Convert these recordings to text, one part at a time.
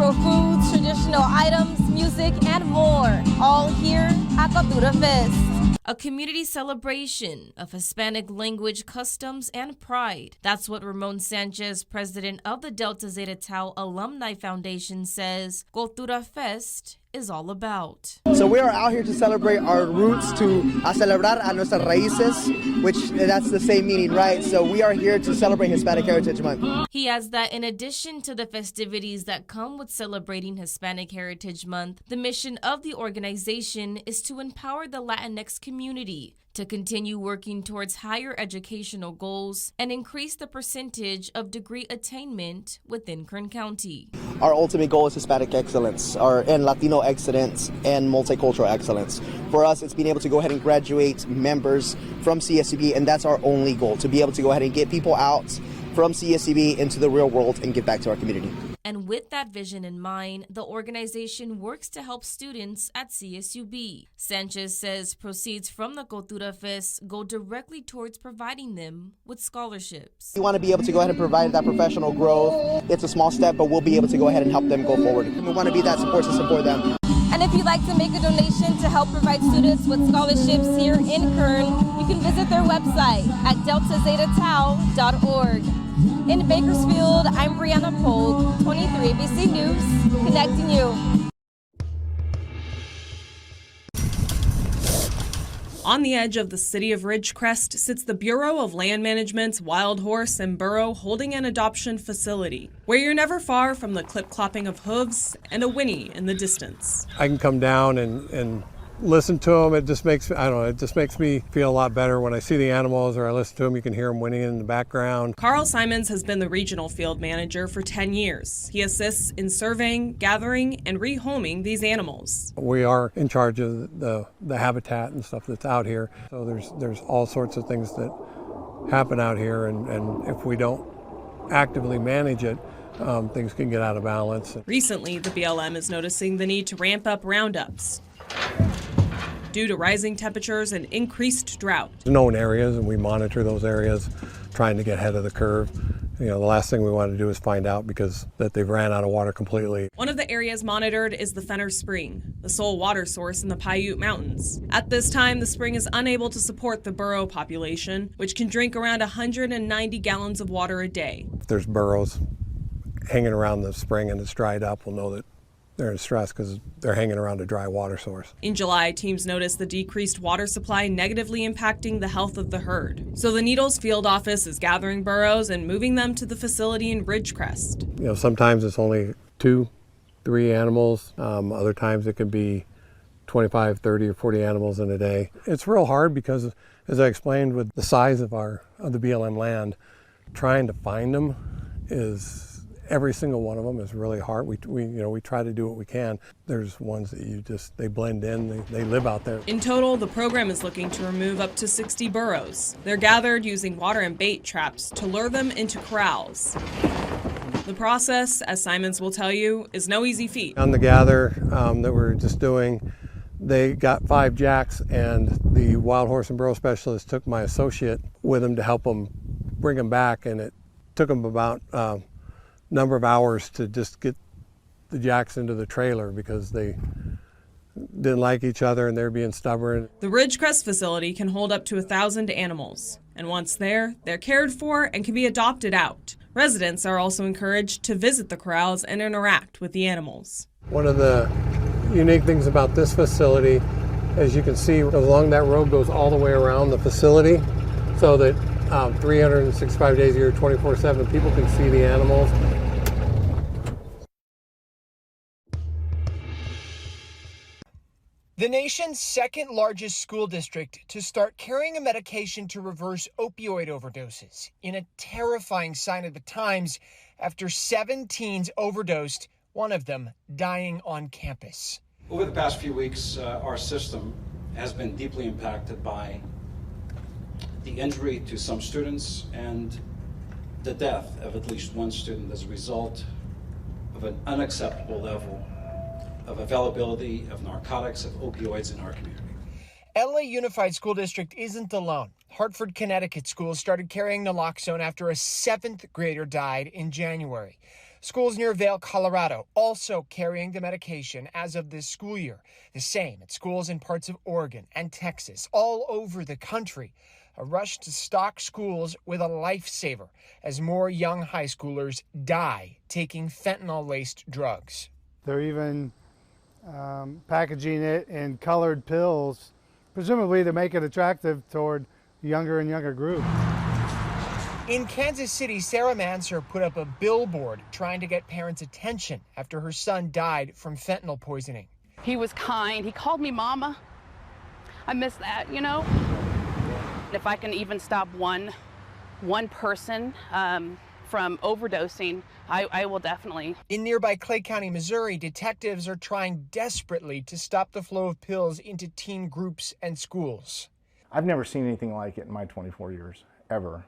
cultural foods, traditional items, music, and more, all here at Cultura Fest. A community celebration of Hispanic language, customs, and pride. That's what Ramon Sanchez, president of the Delta Zeta Tau Alumni Foundation, says Cultura Fest is all about. So we are out here to celebrate our roots, to celebrar a nuestras raíces, which that's the same meaning, right? So we are here to celebrate Hispanic Heritage Month. He adds that in addition to the festivities that come with celebrating Hispanic Heritage Month, the mission of the organization is to empower the Latinx community to continue working towards higher educational goals and increase the percentage of degree attainment within Kern County. Our ultimate goal is Hispanic excellence, and Latino excellence, and multicultural excellence. For us, it's being able to go ahead and graduate members from CSCB, and that's our only goal, to be able to go ahead and get people out from CSCB into the real world and give back to our community. And with that vision in mind, the organization works to help students at CSUB. Sanchez says proceeds from the Cultura Fest go directly towards providing them with scholarships. We want to be able to go ahead and provide that professional growth. It's a small step, but we'll be able to go ahead and help them go forward. We want to be that support to support them. And if you'd like to make a donation to help provide students with scholarships here in Kern, you can visit their website at deltazetatau.org. In Bakersfield, I'm Brianna Polk, 23 ABC News, connecting you. On the edge of the city of Ridgecrest sits the Bureau of Land Management's Wild Horse and Burro Holding and Adoption Facility, where you're never far from the clip-clopping of hooves and a whinny in the distance. I can come down and listen to them. It just makes, it just makes me feel a lot better when I see the animals or I listen to them. You can hear them whinnying in the background. Carl Simons has been the regional field manager for 10 years. He assists in surveying, gathering, and rehoming these animals. We are in charge of the habitat and stuff that's out here. So there's all sorts of things that happen out here, and if we don't actively manage it, things can get out of balance. Recently, the BLM is noticing the need to ramp up roundups due to rising temperatures and increased drought. Known areas, and we monitor those areas, trying to get ahead of the curve. The last thing we want to do is find out that they've ran out of water completely. One of the areas monitored is the Fenner Spring, the sole water source in the Paiute Mountains. At this time, the spring is unable to support the burro population, which can drink around 190 gallons of water a day. If there's burros hanging around the spring and it's dried up, we'll know that they're in stress because they're hanging around a dry water source. In July, teams noticed the decreased water supply negatively impacting the health of the herd. So the Needles field office is gathering burros and moving them to the facility in Ridgecrest. Sometimes it's only 2, 3 animals. Other times it can be 25, 30, or 40 animals in a day. It's real hard because, as I explained, with the size of the BLM land, trying to find them is. Every single one of them is really hard. We try to do what we can. There's ones that they blend in, they live out there. In total, the program is looking to remove up to 60 burros. They're gathered using water and bait traps to lure them into corrals. The process, as Simons will tell you, is no easy feat. On the gather that we're just doing, they got 5 jacks, and the wild horse and burro specialist took my associate with him to help them bring them back, and it took them about number of hours to just get the jacks into the trailer because they didn't like each other and they're being stubborn. The Ridgecrest facility can hold up to 1,000 animals, and once there, they're cared for and can be adopted out. Residents are also encouraged to visit the corrals and interact with the animals. One of the unique things about this facility, as you can see, along that road goes all the way around the facility so that 365 days a year, 24/7, people can see the animals. The nation's second largest school district to start carrying a medication to reverse opioid overdoses in a terrifying sign of the times after 7 teens overdosed, one of them dying on campus. Over the past few weeks, our system has been deeply impacted by the injury to some students and the death of at least one student as a result of an unacceptable level of availability of narcotics, of opioids in our community. LA Unified School District isn't alone. Hartford, Connecticut schools started carrying naloxone after a 7th grader died in January. Schools near Vail, Colorado, also carrying the medication as of this school year. The same at schools in parts of Oregon and Texas, all over the country. A rush to stock schools with a lifesaver as more young high schoolers die taking fentanyl-laced drugs. They're even packaging it in colored pills, presumably to make it attractive toward younger and younger groups. In Kansas City, Sarah Manser put up a billboard trying to get parents' attention after her son died from fentanyl poisoning. He was kind. He called me mama. I miss that, you know. If I can even stop one person from overdosing, I will definitely. In nearby Clay County, Missouri, detectives are trying desperately to stop the flow of pills into teen groups and schools. I've never seen anything like it in my 24 years, ever.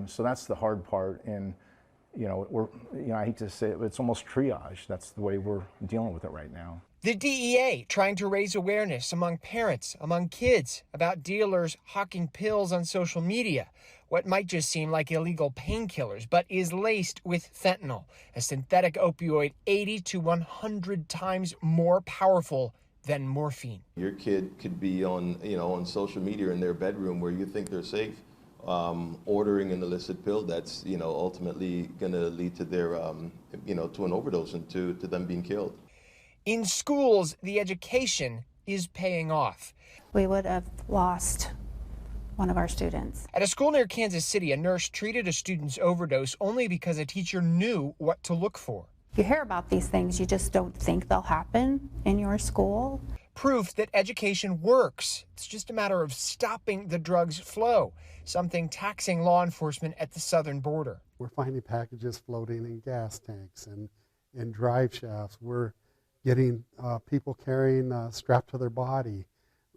So that's the hard part, and I hate to say it, but it's almost triage. That's the way we're dealing with it right now. The DEA trying to raise awareness among parents, among kids, about dealers hawking pills on social media. What might just seem like illegal painkillers, but is laced with fentanyl, a synthetic opioid 80 to 100 times more powerful than morphine. Your kid could be on social media in their bedroom where you think they're safe, ordering an illicit pill that's ultimately going to lead to their to an overdose and to them being killed. In schools, the education is paying off. We would have lost one of our students. At a school near Kansas City, a nurse treated a student's overdose only because a teacher knew what to look for. You hear about these things, you just don't think they'll happen in your school. Proof that education works. It's just a matter of stopping the drug's flow, something taxing law enforcement at the southern border. We're finding packages floating in gas tanks and in drive shafts. We're getting people carrying strapped to their body,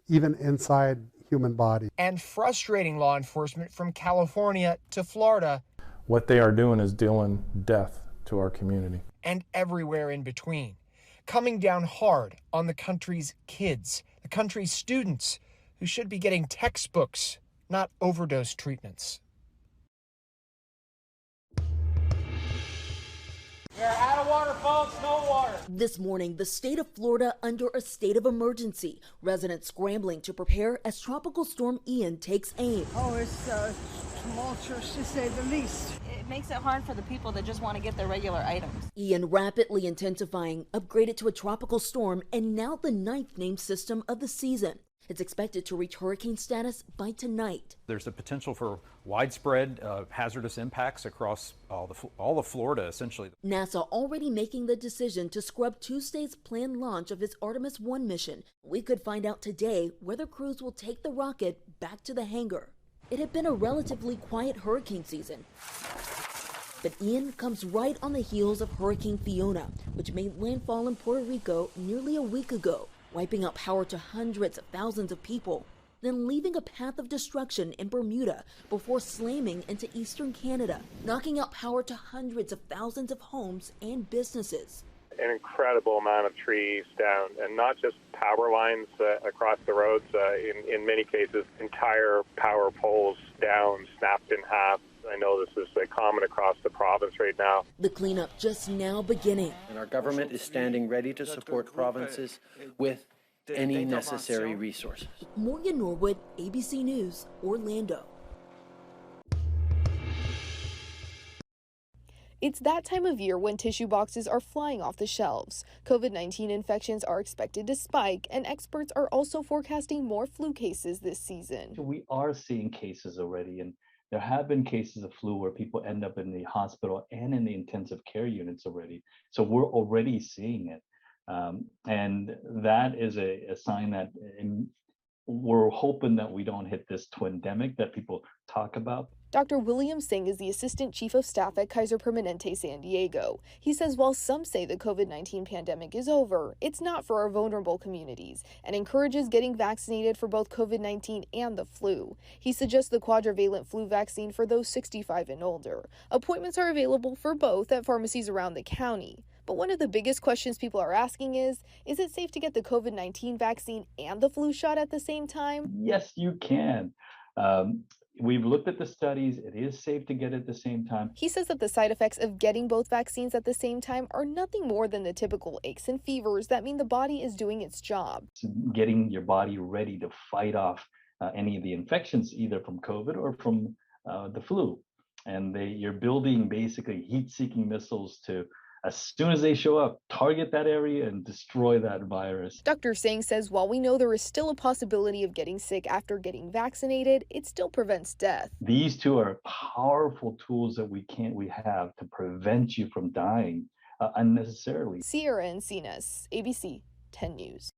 even inside human body. And frustrating law enforcement from California to Florida. What they are doing is dealing death to our community. And everywhere in between. Coming down hard on the country's kids, the country's students, who should be getting textbooks, not overdose treatments. We are out of water, folks, no water. This morning, the state of Florida under a state of emergency. Residents scrambling to prepare as Tropical Storm Ian takes aim. Oh, it's tumultuous to say the least. It makes it hard for the people that just want to get their regular items. Ian rapidly intensifying, upgraded to a tropical storm, and now the 9th named system of the season. It's expected to reach hurricane status by tonight. There's a potential for widespread hazardous impacts across all of Florida, essentially. NASA already making the decision to scrub Tuesday's planned launch of its Artemis 1 mission. We could find out today whether crews will take the rocket back to the hangar. It had been a relatively quiet hurricane season, but Ian comes right on the heels of Hurricane Fiona, which made landfall in Puerto Rico nearly a week ago, wiping out power to hundreds of thousands of people, then leaving a path of destruction in Bermuda before slamming into eastern Canada, knocking out power to hundreds of thousands of homes and businesses. An incredible amount of trees down, and not just power lines across the roads. In many cases, entire power poles down, snapped in half. I know this is common across the province right now. The cleanup just now beginning. And our government is standing ready to support provinces with any necessary resources. Morgan Norwood, ABC News, Orlando. It's that time of year when tissue boxes are flying off the shelves. COVID-19 infections are expected to spike, and experts are also forecasting more flu cases this season. We are seeing cases already, and there have been cases of flu where people end up in the hospital and in the intensive care units already. So we're already seeing it. And that is a sign that we're hoping that we don't hit this twindemic that people talk about. Dr. William Singh is the Assistant Chief of Staff at Kaiser Permanente San Diego. He says while some say the COVID-19 pandemic is over, it's not for our vulnerable communities, and encourages getting vaccinated for both COVID-19 and the flu. He suggests the quadrivalent flu vaccine for those 65 and older. Appointments are available for both at pharmacies around the county. But one of the biggest questions people are asking is it safe to get the COVID-19 vaccine and the flu shot at the same time? Yes, you can. we've looked at the studies. It is safe to get at the same time. He says that the side effects of getting both vaccines at the same time are nothing more than the typical aches and fevers that mean the body is doing its job. It's getting your body ready to fight off any of the infections, either from COVID or from the flu. And you're building basically heat-seeking missiles to, as soon as they show up, target that area and destroy that virus. Dr. Singh says while we know there is still a possibility of getting sick after getting vaccinated, it still prevents death. These two are powerful tools that we have to prevent you from dying unnecessarily. Sierra Encinas, ABC 10 News.